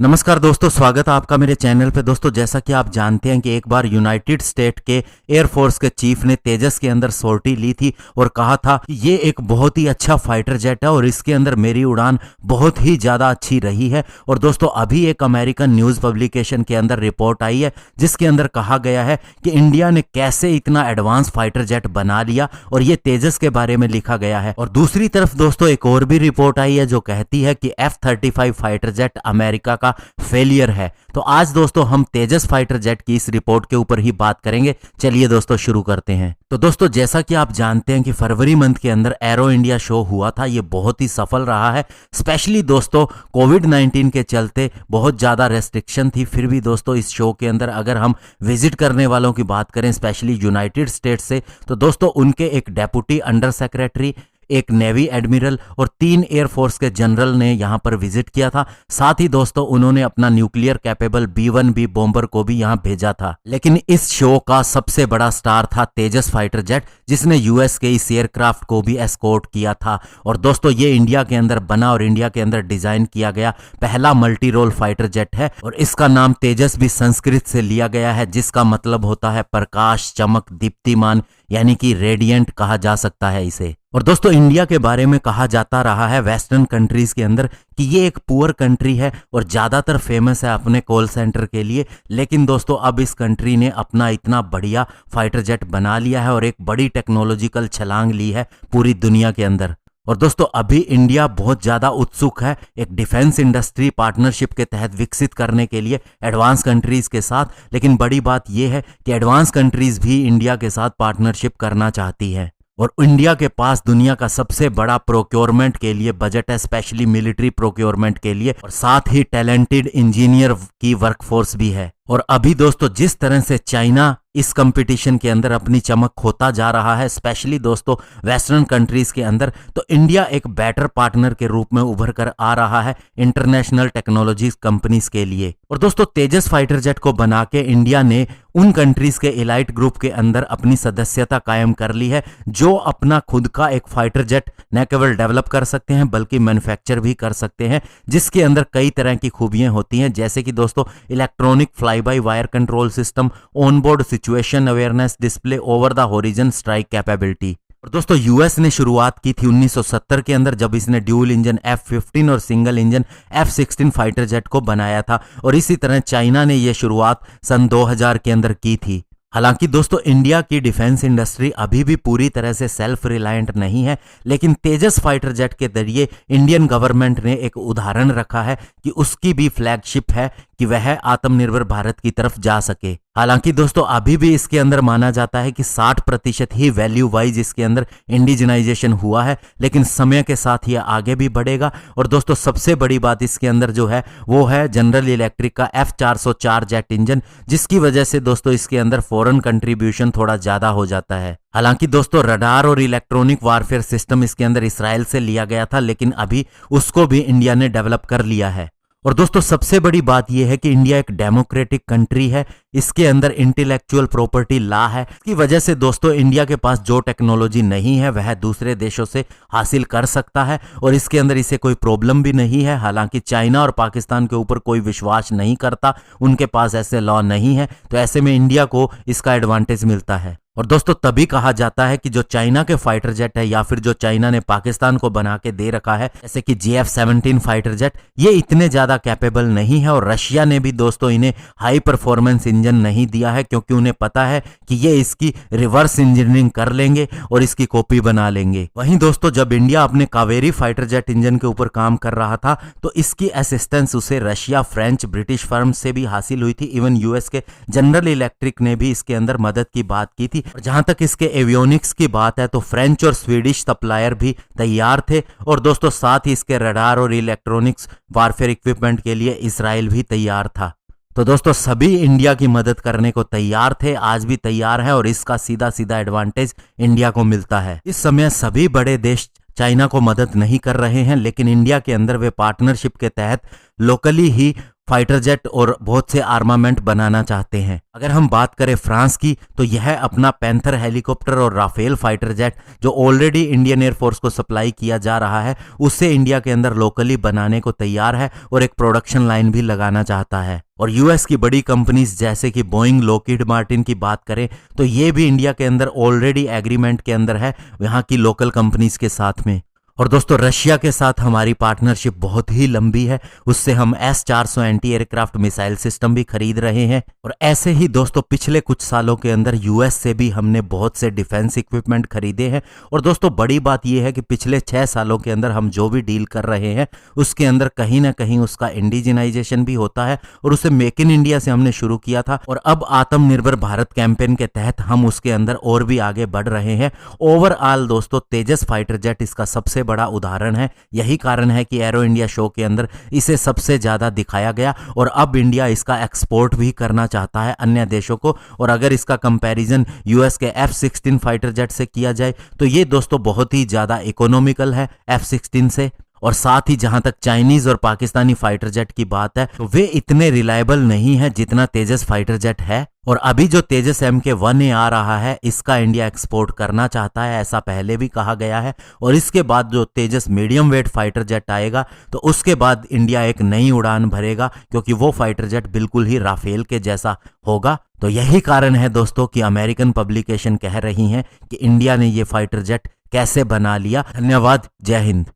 नमस्कार दोस्तों, स्वागत है आपका मेरे चैनल पे। दोस्तों, जैसा कि आप जानते हैं कि एक बार यूनाइटेड स्टेट के एयरफोर्स के चीफ ने तेजस के अंदर सोर्टी ली थी और कहा था कि ये एक बहुत ही अच्छा फाइटर जेट है और इसके अंदर मेरी उड़ान बहुत ही ज़्यादा अच्छी रही है। और दोस्तों, अभी एक अमेरिकन न्यूज़ पब्लिकेशन के अंदर रिपोर्ट आई है जिसके अंदर कहा गया है कि इंडिया ने कैसे इतना एडवांस फाइटर जेट बना लिया और ये तेजस के बारे में लिखा गया है। और दूसरी तरफ दोस्तों, एक और भी रिपोर्ट आई है जो कहती है कि F-35 फाइटर जेट अमेरिका का फेलियर है। तो आज दोस्तों हम तेजस फाइटर जेट की इस रिपोर्ट के ऊपर ही बात करेंगे। चलिए दोस्तों शुरू करते हैं। तो दोस्तों, जैसा कि आप जानते हैं कि फरवरी मंथ के अंदर एरो इंडिया शो हुआ था, ये बहुत ही सफल रहा है। स्पेशली दोस्तों कोविड-19 के चलते बहुत ज्यादा रेस्ट्रिक्शन थी, फिर भी दोस्तों इस शो के अंदर अगर हम विजिट करने वालों की बात करें स्पेशली यूनाइटेड स्टेट से, तो दोस्तों उनके एक डेप्यूटी अंडर सेक्रेटरी, एक नेवी एडमिरल और 3 एयरफोर्स के जनरल ने यहां पर विजिट किया था। साथ ही दोस्तों उन्होंने अपना न्यूक्लियर कैपेबल B-1B बॉम्बर को भी यहां भेजा था। लेकिन इस शो का सबसे बड़ा स्टार था तेजस फाइटर जेट, जिसने यूएस के इस एयरक्राफ्ट को भी एस्कॉर्ट किया था। और दोस्तों ये इंडिया के अंदर बना और इंडिया के अंदर डिजाइन किया गया पहला मल्टी रोल फाइटर जेट है और इसका नाम तेजस भी संस्कृत से लिया गया है, जिसका मतलब होता है प्रकाश, चमक, दीप्तिमान, यानी कि रेडिएंट कहा जा सकता है इसे। और दोस्तों इंडिया के बारे में कहा जाता रहा है वेस्टर्न कंट्रीज के अंदर कि ये एक पुअर कंट्री है और ज्यादातर फेमस है अपने कॉल सेंटर के लिए। लेकिन दोस्तों अब इस कंट्री ने अपना इतना बढ़िया फाइटर जेट बना लिया है और एक बड़ी टेक्नोलॉजिकल छलांग ली है पूरी दुनिया के अंदर। और दोस्तों अभी इंडिया बहुत ज्यादा उत्सुक है एक डिफेंस इंडस्ट्री पार्टनरशिप के तहत विकसित करने के लिए एडवांस कंट्रीज के साथ। लेकिन बड़ी बात यह है कि एडवांस कंट्रीज भी इंडिया के साथ पार्टनरशिप करना चाहती है और इंडिया के पास दुनिया का सबसे बड़ा प्रोक्योरमेंट के लिए बजट है, स्पेशली मिलिट्री प्रोक्योरमेंट के लिए, और साथ ही टैलेंटेड इंजीनियर की वर्कफोर्स भी है। और अभी दोस्तों जिस तरह से चाइना इस कंपटीशन के अंदर अपनी चमक खोता जा रहा है स्पेशली दोस्तों वेस्टर्न कंट्रीज के अंदर, तो इंडिया एक बेटर पार्टनर के रूप में उभर कर आ रहा है इंटरनेशनल टेक्नोलॉजी कंपनीज के लिए। और दोस्तों तेजस फाइटर जेट को बना के इंडिया ने उन कंट्रीज के एलाइट ग्रुप के अंदर अपनी सदस्यता कायम कर ली है जो अपना खुद का एक फाइटर जेट न केवल डेवलप कर सकते हैं बल्कि मैन्युफैक्चर भी कर सकते हैं, जिसके अंदर कई तरह की खूबियां होती हैं, जैसे कि दोस्तों electronic fly by wire control system, onboard situation awareness display, over the horizon strike capability. और दोस्तों यूएस ने शुरुआत की थी 1970 के अंदर जब इसने ड्यूल इंजन F-15 और single engine F-16 fighter jet को बनाया था। और इसी तरह चाइना ने यह शुरुआत सन 2000 के अंदर की थी। हालांकि दोस्तों इंडिया की डिफेंस इंडस्ट्री अभी भी पूरी तरह से सेल्फ रिलायंट नहीं है, लेकिन तेजस फाइटर जेट के जरिए इंडियन गवर्नमेंट ने एक उदाहरण रखा है कि उसकी भी फ्लैगशिप है कि वह आत्मनिर्भर भारत की तरफ जा सके। हालांकि दोस्तों अभी भी इसके अंदर माना जाता है कि 60% ही वैल्यू वाइज इसके अंदर इंडिजिनाइजेशन हुआ है, लेकिन समय के साथ यह आगे भी बढ़ेगा। और दोस्तों सबसे बड़ी बात इसके अंदर जो है वो है जनरल इलेक्ट्रिक का F404 जेट इंजन, जिसकी वजह से दोस्तों इसके अंदर फॉरेन कंट्रीब्यूशन थोड़ा ज्यादा हो जाता है। हालांकि दोस्तों रडार और इलेक्ट्रॉनिक वारफेयर सिस्टम इसके अंदर इसराइल से लिया गया था, लेकिन अभी उसको भी इंडिया ने डेवलप कर लिया है। और दोस्तों सबसे बड़ी बात यह है कि इंडिया एक डेमोक्रेटिक कंट्री है, इसके अंदर इंटेलेक्चुअल प्रॉपर्टी लॉ है। इसकी वजह से दोस्तों इंडिया के पास जो टेक्नोलॉजी नहीं है वह दूसरे देशों से हासिल कर सकता है और इसके अंदर इसे कोई प्रॉब्लम भी नहीं है। हालांकि चाइना और पाकिस्तान के ऊपर कोई विश्वास नहीं करता, उनके पास ऐसे लॉ नहीं है, तो ऐसे में इंडिया को इसका एडवांटेज मिलता है। और दोस्तों तभी कहा जाता है कि जो चाइना के फाइटर जेट है या फिर जो चाइना ने पाकिस्तान को बना के दे रखा है जैसे कि JF-17 फाइटर जेट, ये इतने ज्यादा कैपेबल नहीं है। और रशिया ने भी दोस्तों इन्हें हाई परफॉर्मेंस इंजन नहीं दिया है क्योंकि उन्हें पता है कि ये इसकी रिवर्स इंजीनियरिंग कर लेंगे और इसकी कॉपी बना लेंगे। वहीं दोस्तों जब इंडिया अपने कावेरी फाइटर जेट इंजन के ऊपर काम कर रहा था तो इसकी असिस्टेंस उसे रशिया, फ्रेंच, ब्रिटिश फर्म से भी हासिल हुई थी। इवन यूएस के जनरल इलेक्ट्रिक ने भी इसके अंदर मदद की बात की थी। और जहां तक इसके एवियोनिक्स की बात है तो फ्रेंच और स्वीडिश सप्लायर भी तैयार थे। और दोस्तों साथ ही इसके रडार और इलेक्ट्रॉनिक्स वारफेयर इक्विपमेंट के लिए इसराइल भी तैयार था। तो दोस्तों सभी इंडिया की मदद करने को तैयार थे, आज भी तैयार है और इसका सीधा सीधा एडवांटेज इंडिया को मिलता है। इस समय सभी बड़े देश चाइना को मदद नहीं कर रहे हैं, लेकिन इंडिया के अंदर वे पार्टनरशिप के तहत लोकली ही फाइटर जेट और बहुत से आर्मामेंट बनाना चाहते हैं। अगर हम बात करें फ्रांस की, तो यह अपना पैंथर हेलीकॉप्टर और राफेल फाइटर जेट जो ऑलरेडी इंडियन एयरफोर्स को सप्लाई किया जा रहा है, उससे इंडिया के अंदर लोकली बनाने को तैयार है और एक प्रोडक्शन लाइन भी लगाना चाहता है। और यूएस की बड़ी कंपनीज जैसे कि बोइंग, लॉकहीड मार्टिन की बात करें तो ये भी इंडिया के अंदर ऑलरेडी एग्रीमेंट के अंदर है यहाँ की लोकल कंपनीज के साथ में। और दोस्तों रशिया के साथ हमारी पार्टनरशिप बहुत ही लंबी है, उससे हम S-400 anti aircraft missile system भी खरीद रहे हैं। और ऐसे ही दोस्तों पिछले कुछ सालों के अंदर यूएस से भी हमने बहुत से डिफेंस इक्विपमेंट खरीदे हैं। और दोस्तों बड़ी बात यह है कि पिछले 6 सालों के अंदर हम जो भी डील कर रहे हैं उसके अंदर कहीं ना कहीं उसका इंडिजिनाइजेशन भी होता है, और उसे मेक इन इंडिया से हमने शुरू किया था और अब आत्मनिर्भर भारत कैंपेन के तहत हम उसके अंदर और भी आगे बढ़ रहे हैं। ओवरऑल दोस्तों तेजस फाइटर जेट इसका सबसे बड़ा उदाहरण है। यही कारण है कि एरो इंडिया शो के अंदर इसे सबसे ज्यादा दिखाया गया और अब इंडिया इसका एक्सपोर्ट भी करना चाहता है अन्य देशों को। और अगर इसका कंपैरिजन यूएस के F-16 फाइटर जेट से किया जाए तो ये दोस्तों बहुत ही ज्यादा इकोनॉमिकल है F-16 से। और साथ ही जहां तक चाइनीज और पाकिस्तानी फाइटर जेट की बात है तो वे इतने रिलायबल नहीं है जितना तेजस फाइटर जेट है। और अभी जो तेजस Mk-1A आ रहा है इसका इंडिया एक्सपोर्ट करना चाहता है, ऐसा पहले भी कहा गया है। और इसके बाद जो तेजस मीडियम वेट फाइटर जेट आएगा तो उसके बाद इंडिया एक नई उड़ान भरेगा, क्योंकि वो फाइटर जेट बिल्कुल ही राफेल के जैसा होगा। तो यही कारण है दोस्तों कि अमेरिकन पब्लिकेशन कह रही हैं कि इंडिया ने ये फाइटर जेट कैसे बना लिया। धन्यवाद, जय हिंद।